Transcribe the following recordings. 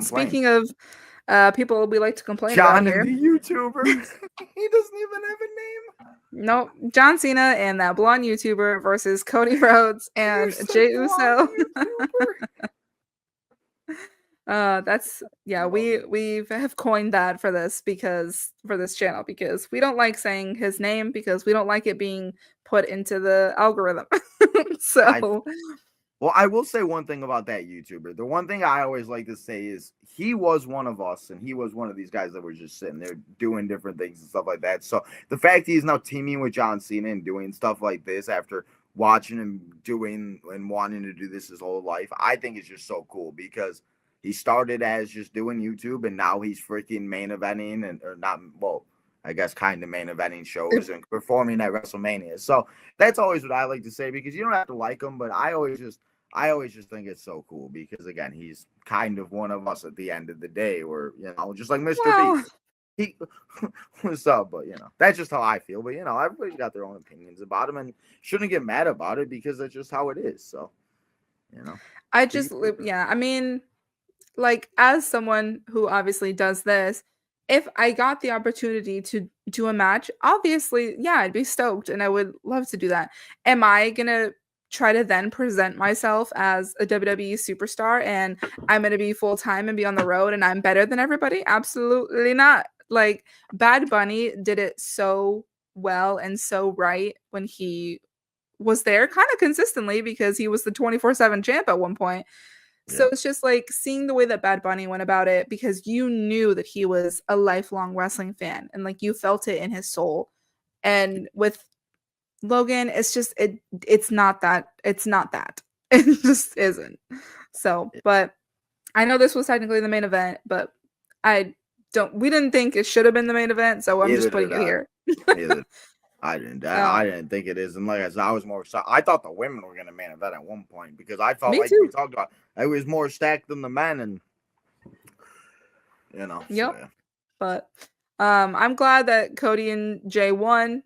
complain. speaking of people we like to complain about John and here. the YouTuber. He doesn't even have a name. Nope, John Cena and that blonde YouTuber versus Cody Rhodes You and said Jey blonde Uso. YouTuber. That's yeah, Love we it. have coined that for this channel because we don't like saying his name because we don't like it being put into the algorithm. I So Well, I will say one thing about that YouTuber. The one thing I always like to say is he was one of us, and he was one of these guys that was just sitting there doing different things and stuff like that. So the fact he's now teaming with John Cena and doing stuff like this after watching him doing and wanting to do this his whole life, I think it's just so cool because he started as just doing YouTube, and now he's freaking main eventing and or not. Well, I guess kind of main eventing shows and performing at WrestleMania. So that's always what I like to say because you don't have to like him, but I always just think it's so cool because again, he's kind of one of us at the end of the day, or just like Mr. well, Beast. He what's up, but that's just how I feel. But everybody's got their own opinions about him and shouldn't get mad about it because that's just how it is. So, you know. I just yeah, I mean, like as someone who obviously does this, if I got the opportunity to do a match, obviously, yeah, I'd be stoked and I would love to do that. Am I gonna try to then present myself as a WWE superstar and I'm gonna be full time and be on the road and I'm better than everybody? Absolutely not. Like Bad Bunny did it so well and so right when he was there kind of consistently because he was the 24/7 champ at one point. So Yeah. it's just like seeing the way that Bad Bunny went about it because you knew that he was a lifelong wrestling fan and like you felt it in his soul. And with Logan, it's just it's not that. It's not that. It just isn't. So, but I know this was technically the main event, but I we didn't think it should have been the main event, so I'm just Either putting did it I. here. Either I didn't. I Um, didn't think it is. And like I said, I was more excited. I thought the women were going to main event at one point because I felt Me like we too. talked about it was more stacked than the men, and so Yep. yeah. But I'm glad that Cody and Jay won.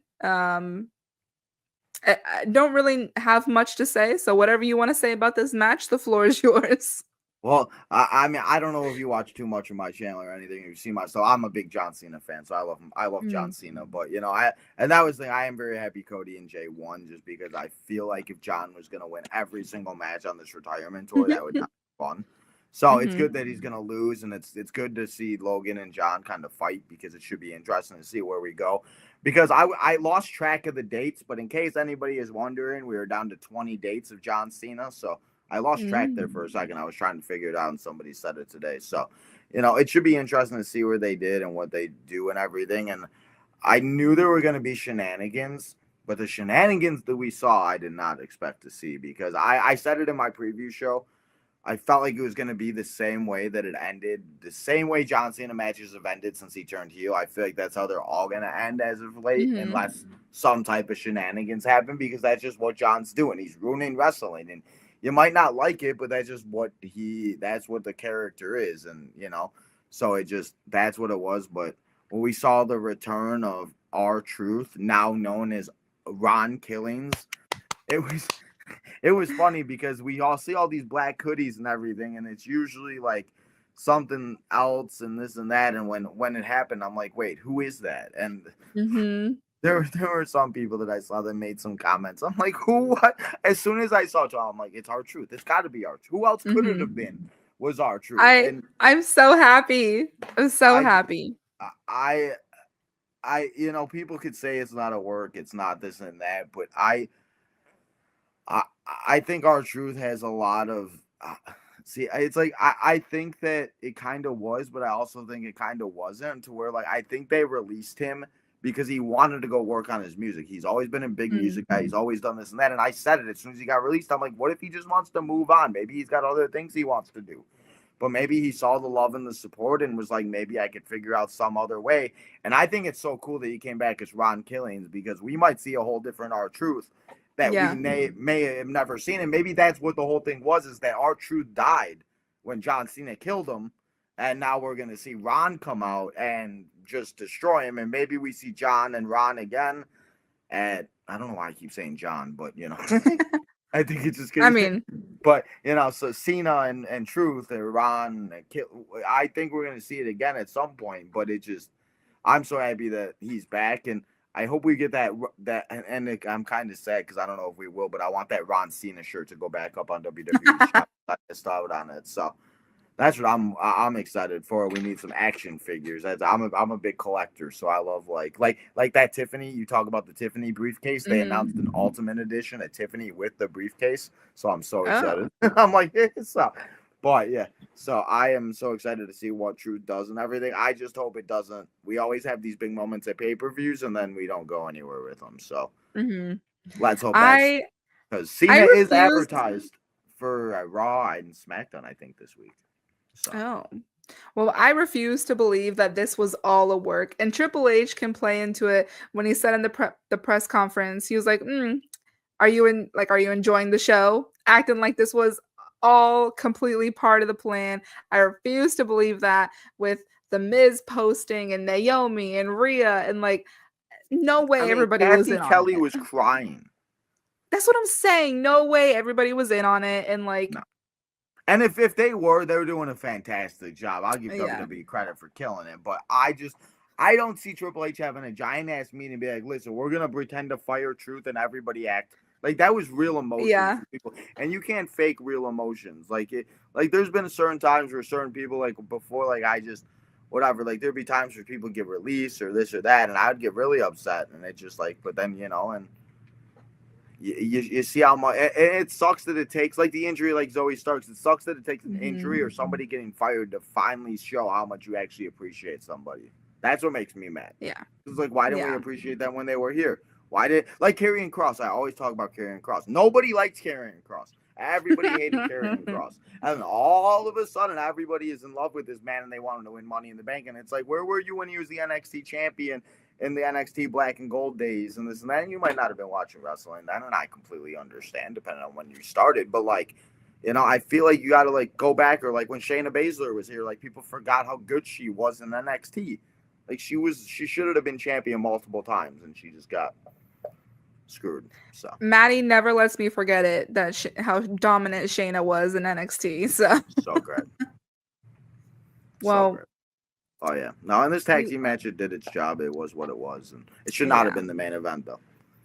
I don't really have much to say, so whatever you want to say about this match, the floor is yours. Well, I mean, I don't know if you watch too much of my channel or anything. You see my, so I'm a big John Cena fan, so I love him. I love John Mm. Cena, but and that was the thing. I am very happy Cody and Jay won, just because I feel like if John was gonna win every single match on this retirement tour, that would not be fun. So it's Mhm. good that he's gonna lose, and it's good to see Logan and John kind of fight because it should be interesting to see where we go. Because I lost track of the dates, but in case anybody is wondering, we were down to 20 dates of John Cena, so. I lost track there for a Mm. second. I was trying to figure it out, and somebody said it today. So, it should be interesting to see where they did and what they do and everything. And I knew there were going to be shenanigans, but the shenanigans that we saw, I did not expect to see because I said it in my preview show. I felt like it was going to be the same way that it ended, the same way John Cena matches have ended since he turned heel. I feel like that's how they're all going to end as of late, Mhm. unless some type of shenanigans happen because that's just what John's doing. He's ruining wrestling, and you might not like it, but that's just that's what the character is, and so that's what it was. But when we saw the return of R-Truth, now known as Ron Killings, it was it was funny because we all see all these black hoodies and everything, and it's usually like something else and this and that. And when it happened, I'm like, wait, who is that? And Mhm. there were some people that I saw that made some comments. I'm like, who? What? As soon as I saw it, I'm like, it's R-Truth. It's got to be R-Truth. Who else could it have Mhm. been? Was R-Truth? And I'm so happy. I'm so I happy. I people could say it's not a work, it's not this and that, but I I think R-Truth has a lot of see. It's like I think that it kind of was, but I also think it kind of wasn't. To where like I think they released him because he wanted to go work on his music. He's always been a big Mm. music guy. He's always done this and that. And I said it as soon as he got released. I'm like, what if he just wants to move on? Maybe he's got other things he wants to do. But maybe he saw the love and the support and was like, maybe I could figure out some other way. And I think it's so cool that he came back as Ron Killings because we might see a whole different R-Truth that we Yeah. may have never seen. And maybe that's what the whole thing was, is that R-Truth died when John Cena killed him. And now we're going to see Ron come out and just destroy him. And maybe we see John and Ron again at, I don't know why I keep saying John, but I think it's just I because, mean, but so Cena and Truth and Ron, I think we're gonna see it again at some point. But I'm so happy that he's back, and I hope we get that. And I'm kind of sad because I don't know if we will, but I want that Ron Cena shirt to go back up on WWE shop. I missed out on it, so that's what I'm excited for. We need some action figures. I'm a big collector, so I love like that Tiffany. You talk about the Tiffany briefcase. They announced an Ultimate Edition, a Tiffany with the briefcase. So I'm so excited. I'm like, it's up. But yeah, so I am so excited to see what Truth does and everything. I just hope it doesn't. We always have these big moments at pay-per-views, and then we don't go anywhere with them. So let's hope that's I because I Cena is refuse. advertised for Raw and SmackDown, I think, this week. So. Oh. Well, I refuse to believe that this was all a work. And Triple H can play into it when he said in the press conference, he was like, are you enjoying the show? Acting like this was all completely part of the plan. I refuse to believe that with the Miz posting and Naomi and Rhea and like no way everybody was Kathy in on Kelly it. was crying. That's what I'm saying. No way everybody was in on it and like No. And if they were doing a fantastic job. I'll give yeah. WWE credit for killing it. But I don't see Triple H having a giant ass meeting and be like, listen, we're gonna pretend to fire Truth and everybody act like that was real emotions Yeah. for people. And you can't fake real emotions. Like there's been certain times where certain people like before, like I just whatever, like there'd be times where people get released or this or that, and I'd get really upset. And it just like, but then and you see how much it sucks that it takes like the injury like Zoe Starks. It sucks that it takes an injury or somebody getting fired to finally show how much you actually appreciate somebody. That's what makes me mad. Yeah. It's like, why didn't we appreciate that when they were here? Why did like Karrion Kross? I always talk about Karrion Kross. Nobody likes Karrion Kross. Everybody hated Karrion Kross. And then all of a sudden, everybody is in love with this man and they want him to win Money in the Bank. And it's like, where were you when he was the NXT champion in the NXT Black and Gold days and this and that? And you might not have been watching wrestling then, and I completely understand depending on when you started. But like, I feel like you got to like go back, or like when Shayna Baszler was here, like people forgot how good she was in NXT. Like she should have been champion multiple times, and she just got screwed. So Maddie never lets me forget it that how dominant Shayna was in NXT. So great. Well, so great. Oh yeah. No, in this tag team match, it did its job. It was what it was, and it should not have been the main event though.